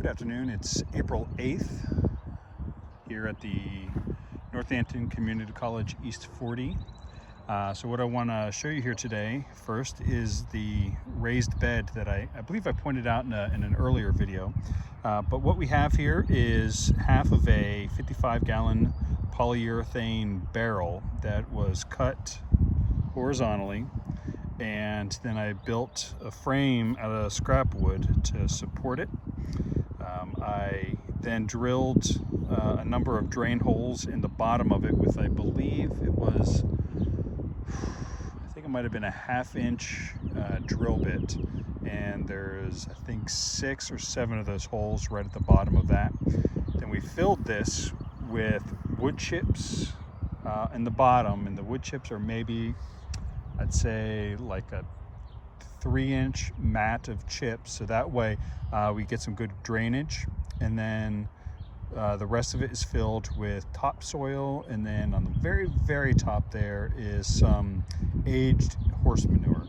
afternoon. It's April 8th here at the Northampton Community College East 40. So what I want to show you here today first is the raised bed that I believe I pointed out in an earlier video. But what we have here is half of a 55-gallon polyurethane barrel that was cut horizontally, and then I built a frame out of scrap wood to support it. I then drilled a number of drain holes in the bottom of it with, I believe it was, I think it might have been a 1/2-inch drill bit, and there's, I think, 6 or 7 of those holes right at the bottom of that. Then we filled this with wood chips in the bottom, and the wood chips are maybe, I'd say, like a 3-inch mat of chips, so that way we get some good drainage. And then the rest of it is filled with topsoil, and then on the very, very top there is some aged horse manure.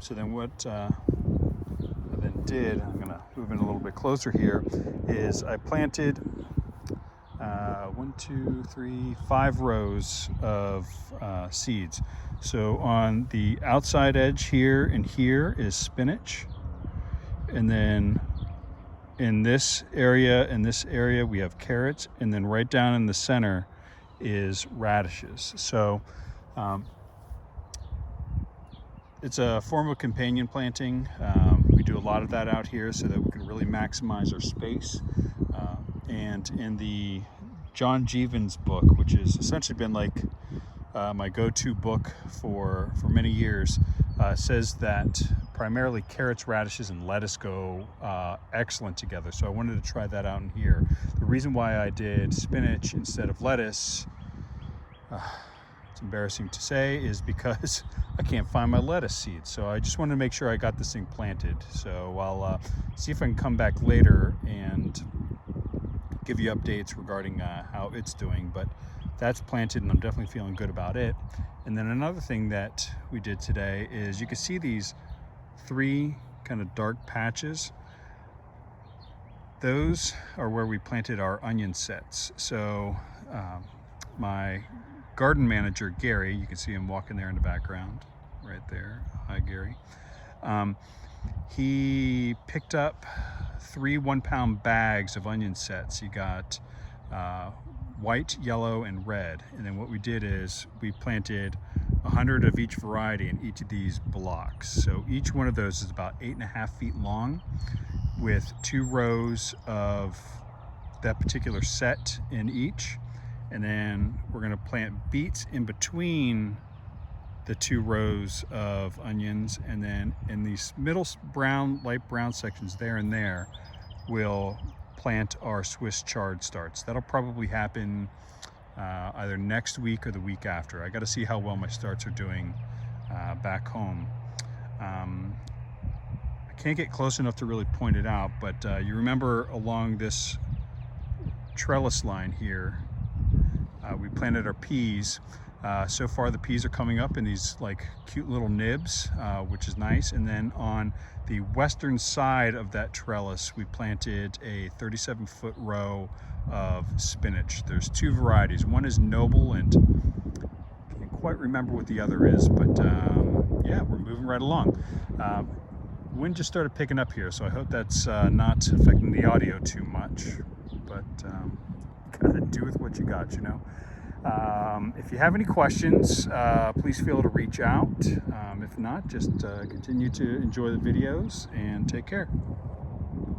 So then what I then did, I'm gonna move in a little bit closer here, is I planted 5 rows of seeds. So on the outside edge here and here is spinach, and then in this area we have carrots, and then right down in the center is radishes. So it's a form of companion planting. We do a lot of that out here so that we can really maximize our space. And in the John Jeevan's book, which has essentially been like my go-to book for many years, says that primarily carrots, radishes, and lettuce go excellent together. So I wanted to try that out in here. The reason why I did spinach instead of lettuce, it's embarrassing to say, is because I can't find my lettuce seeds. So I just wanted to make sure I got this thing planted. So I'll see if I can come back later and give you updates regarding how it's doing. But that's planted, and I'm definitely feeling good about it. And then another thing that we did today is, you can see these 3 kind of dark patches. Those are where we planted our onion sets. So my garden manager, Gary, you can see him walking there in the background, right there. Hi, Gary. He picked up 3 1-pound bags of onion sets. He got white, yellow, and red. And then what we did is we planted 100 of each variety in each of these blocks. So each one of those is about 8.5 feet long, with 2 rows of that particular set in each. And then we're going to plant beets in between the 2 rows of onions, and then in these middle brown, light brown sections there and there, we'll plant our Swiss chard starts. That'll probably happen either next week or the week after. I got to see how well my starts are doing back home. I can't get close enough to really point it out, but you remember along this trellis line here, we planted our peas. So far the peas are coming up in these like cute little nibs, which is nice. And then on the western side of that trellis, we planted a 37-foot row of spinach. There's 2 varieties. One is Noble, and I can't quite remember what the other is, but yeah, we're moving right along. Wind just started picking up here, so I hope that's not affecting the audio too much, but gotta do with what you got, you know. If you have any questions, please feel to reach out. If not, just continue to enjoy the videos and take care.